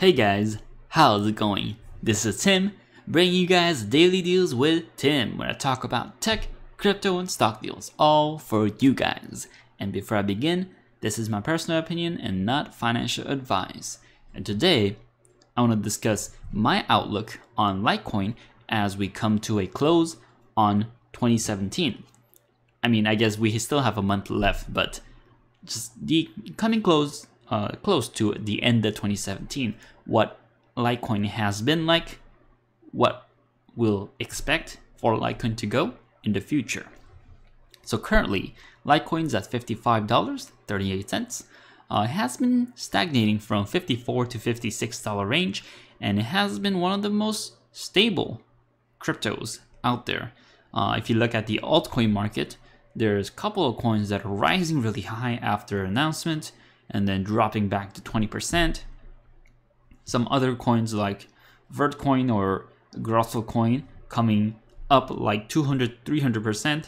Hey guys, how's it going? This is Tim, bringing you guys daily deals with Tim, where I talk about tech, crypto, and stock deals, all for you guys. And before I begin, this is my personal opinion and not financial advice. And today, I want to discuss my outlook on Litecoin as we come to a close on 2017. I mean, I guess we still have a month left, but just the coming close to the end of 2017, what Litecoin has been like, what we'll expect for Litecoin to go in the future. So currently, Litecoin's at $55.38. It has been stagnating from $54 to $56 range, and it has been one of the most stable cryptos out there. If you look at the altcoin market, there's a couple of coins that are rising really high after announcement and then dropping back to 20%. Some other coins like Vertcoin or Vertcoin coming up like 200-300%,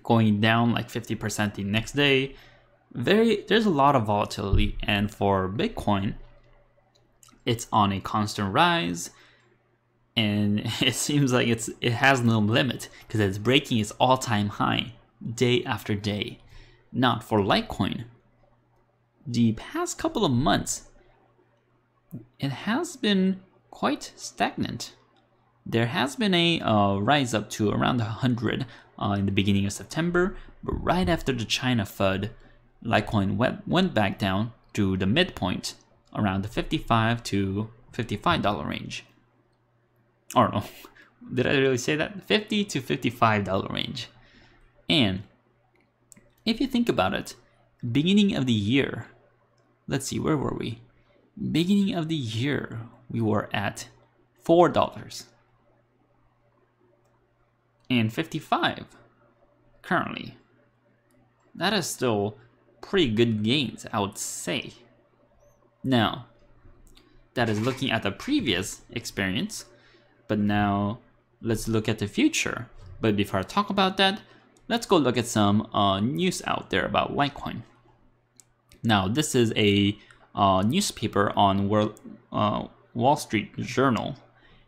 going down like 50% the next day. There's a lot of volatility, and for Bitcoin, it's on a constant rise, and it seems like it has no limit because it's breaking its all-time high day after day. Not for Litecoin. The past couple of months, it has been quite stagnant. There has been a rise up to around 100 in the beginning of September, but right after the China FUD, Litecoin went back down to the midpoint around the $55 to $55 range. Or no, did I really say that? $50 to $55 range. And if you think about it, beginning of the year, let's see, where were we? Beginning of the year, we were at $4 and 55 currently. That is still pretty good gains, I would say. Now, that is looking at the previous experience, but now let's look at the future. But before I talk about that, let's go look at some news out there about Litecoin. Now, this is a newspaper on Wall Street Journal.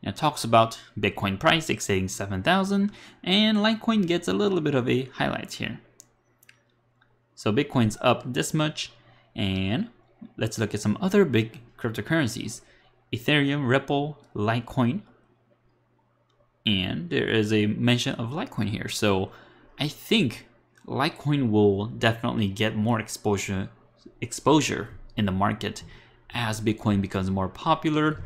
And it talks about Bitcoin price exceeding 7,000, and Litecoin gets a little bit of a highlight here. So Bitcoin's up this much, and let's look at some other big cryptocurrencies. Ethereum, Ripple, Litecoin, and there is a mention of Litecoin here. So I think Litecoin will definitely get more exposure in the market as Bitcoin becomes more popular.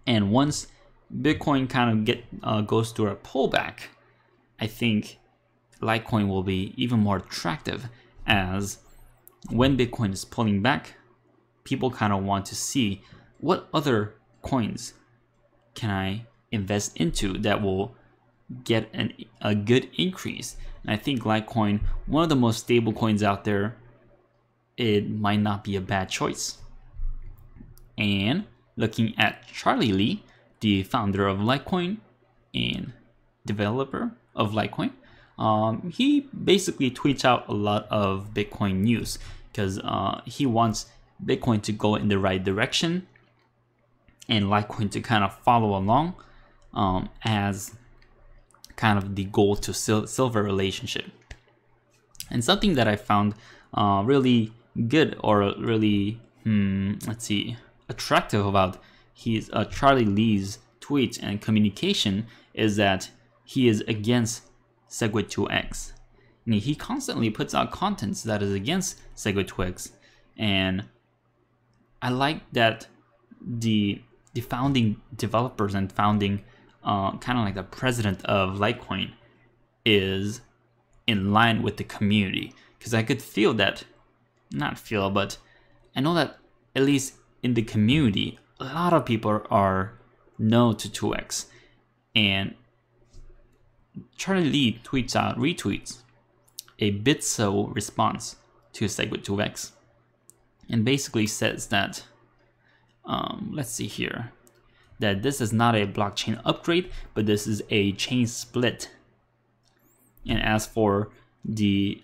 And once Bitcoin kind of goes through a pullback, I think Litecoin will be even more attractive, as when Bitcoin is pulling back, people kind of want to see what other coins can I invest into that will get a good increase. And I think Litecoin, one of the most stable coins out there, it might not be a bad choice. And looking at Charlie Lee, the founder of Litecoin and developer of Litecoin, he basically tweets out a lot of Bitcoin news because he wants Bitcoin to go in the right direction and Litecoin to kind of follow along as kind of the gold to silver relationship. And something that I found really good, or really attractive about his Charlie Lee's tweets and communication, is that he is against SegWit2x. And he constantly puts out contents that is against SegWit2x, and I like that the founding developers and founding kind of like the president of Litecoin is in line with the community, because I could feel that, but I know that at least in the community, a lot of people are no to 2x, and Charlie Lee retweets a BitSo response to SegWit2x, and basically says that, let's see here, that this is not a blockchain upgrade, but this is a chain split. And as for the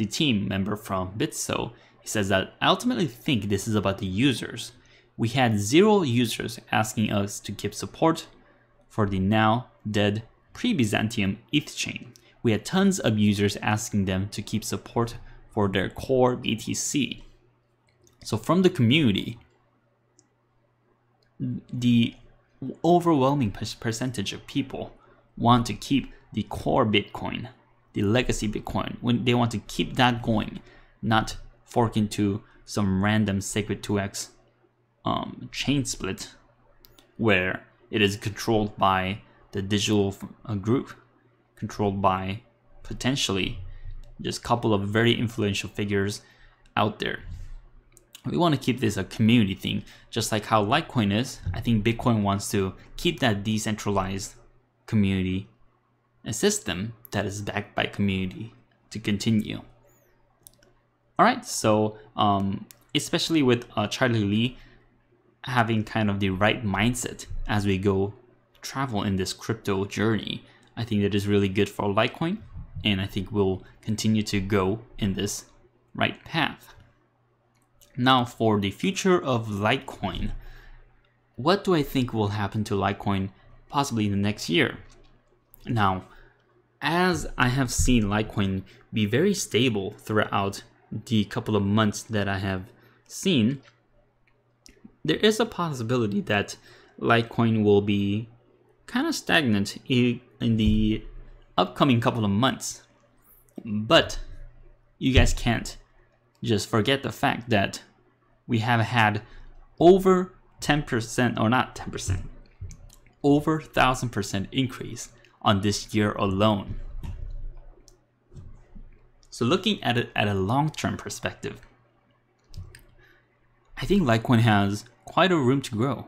team member from BitSo, He says that I ultimately think this is about the users. We had 0 users asking us to keep support for the now dead pre-Byzantium ETH chain. We had tons of users asking them to keep support for their core BTC. So from the community, the overwhelming percentage of people want to keep the core Bitcoin, the legacy Bitcoin, when they want to keep that going, not fork into some random Sacred 2x chain split where it is controlled by the digital group, controlled by potentially just a couple of very influential figures out there. We want to keep this a community thing, just like how Litecoin is. I think Bitcoin wants to keep that decentralized community, a system that is backed by community, to continue. All right, so especially with Charlie Lee having kind of the right mindset as we go travel in this crypto journey, I think that is really good for Litecoin, and I think we'll continue to go in this right path. Now for the future of Litecoin, what do I think will happen to Litecoin possibly in the next year? Now, as I have seen Litecoin be very stable throughout the couple of months that I have seen, there is a possibility that Litecoin will be kind of stagnant in the upcoming couple of months. But you guys can't just forget the fact that we have had over 10%, or not 10%, over 1,000% increase on this year alone. So looking at it at a long-term perspective, I think Litecoin has quite a room to grow.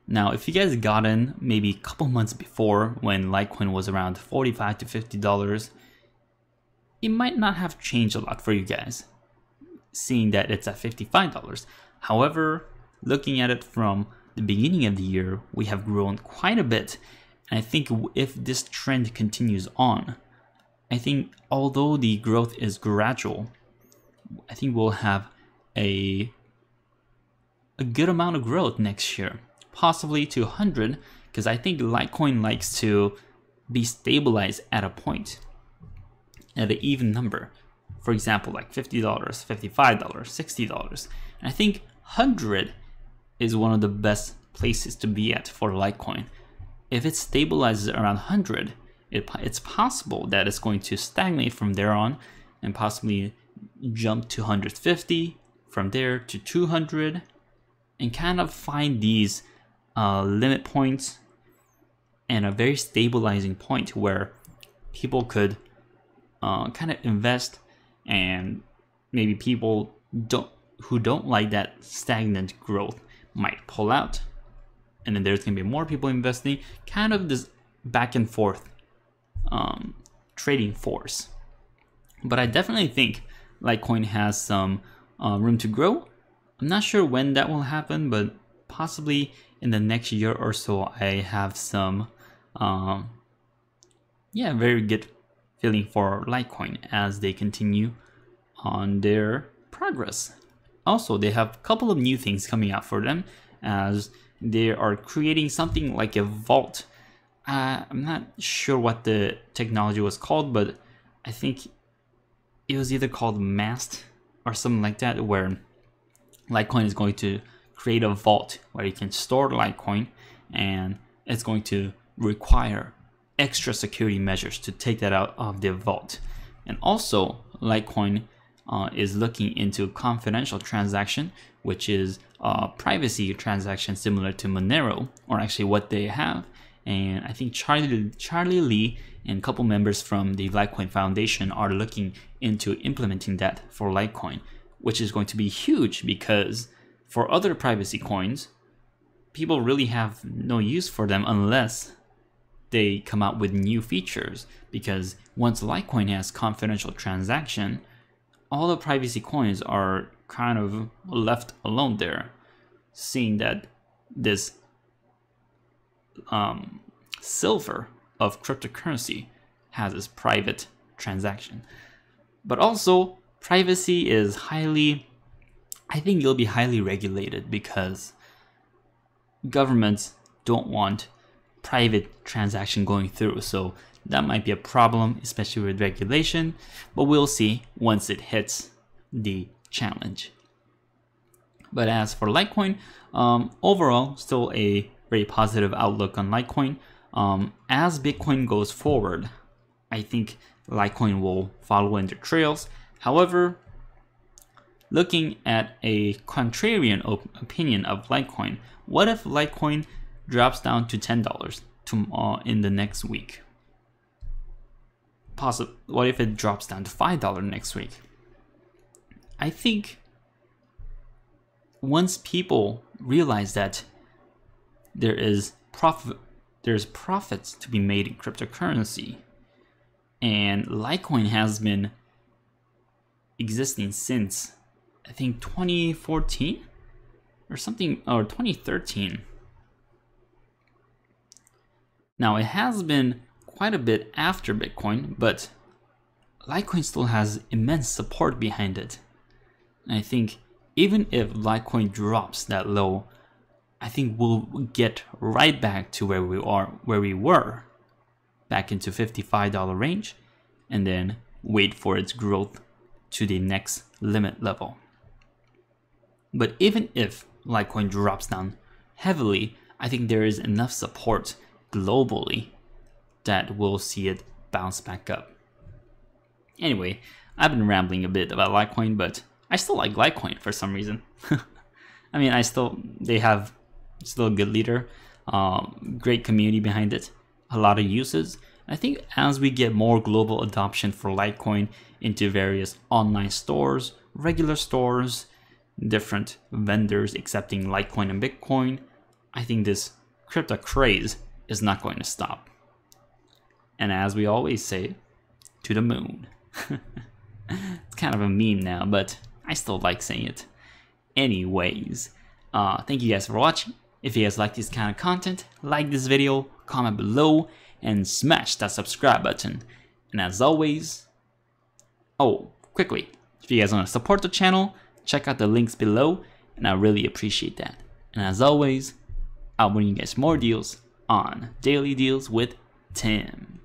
Now, if you guys got in maybe a couple months before when Litecoin was around $45 to $50, it might not have changed a lot for you guys, seeing that it's at $55. However, looking at it from the beginning of the year, we have grown quite a bit. And I think if this trend continues on, I think although the growth is gradual, I think we'll have a good amount of growth next year, possibly to 100, because I think Litecoin likes to be stabilized at a point, at an even number. For example, like $50, $55, $60. And I think 100 is one of the best places to be at for Litecoin. If it stabilizes around 100, it's possible that it's going to stagnate from there on and possibly jump to 150, from there to 200, and kind of find these limit points and a very stabilizing point where people could kind of invest, and maybe people who don't like that stagnant growth might pull out, and then there's going to be more people investing, kind of this back and forth trading force. But I definitely think Litecoin has some room to grow. I'm not sure when that will happen, but possibly in the next year or so. I have some very good feeling for Litecoin as they continue on their progress. Also, they have a couple of new things coming out for them, as they are creating something like a vault. I'm not sure what the technology was called, but I think it was either called Mast or something like that, where Litecoin is going to create a vault where you can store Litecoin, and it's going to require extra security measures to take that out of the vault. And also, Litecoin is looking into confidential transaction, which is a privacy transaction similar to Monero, or actually what they have. And I think Charlie Lee and a couple members from the Litecoin Foundation are looking into implementing that for Litecoin, which is going to be huge, because for other privacy coins, people really have no use for them unless they come out with new features. Because once Litecoin has confidential transaction, all the privacy coins are kind of left alone there, seeing that this silver of cryptocurrency has its private transaction. But also, privacy is I think it'll be highly regulated because governments don't want private transaction going through. So that might be a problem, especially with regulation, but we'll see once it hits the challenge. But as for Litecoin, overall, still a very positive outlook on Litecoin. As Bitcoin goes forward, I think Litecoin will follow in the trails. However, looking at a contrarian opinion of Litecoin, what if Litecoin drops down to $10 in the next week? What if it drops down to $5 next week? I think once people realize that there's profits to be made in cryptocurrency, and Litecoin has been existing since I think 2014 or something, or 2013. Now it has been quite a bit after Bitcoin, but Litecoin still has immense support behind it. And I think even if Litecoin drops that low, I think we'll get right back to where we were back into $55 range, and then wait for its growth to the next limit level. But even if Litecoin drops down heavily, I think there is enough support globally that we'll see it bounce back up. Anyway, I've been rambling a bit about Litecoin, but I still like Litecoin for some reason. I mean, they have still a good leader, great community behind it, a lot of uses. I think as we get more global adoption for Litecoin into various online stores, regular stores, different vendors accepting Litecoin and Bitcoin, I think this crypto craze is not going to stop. And as we always say, to the moon. It's kind of a meme now, but I still like saying it. Anyways, thank you guys for watching. If you guys like this kind of content, like this video, comment below, and smash that subscribe button. And as always, quickly, if you guys want to support the channel, check out the links below, and I really appreciate that. And as always, I'll bring you guys more deals on Daily Deals with Tim.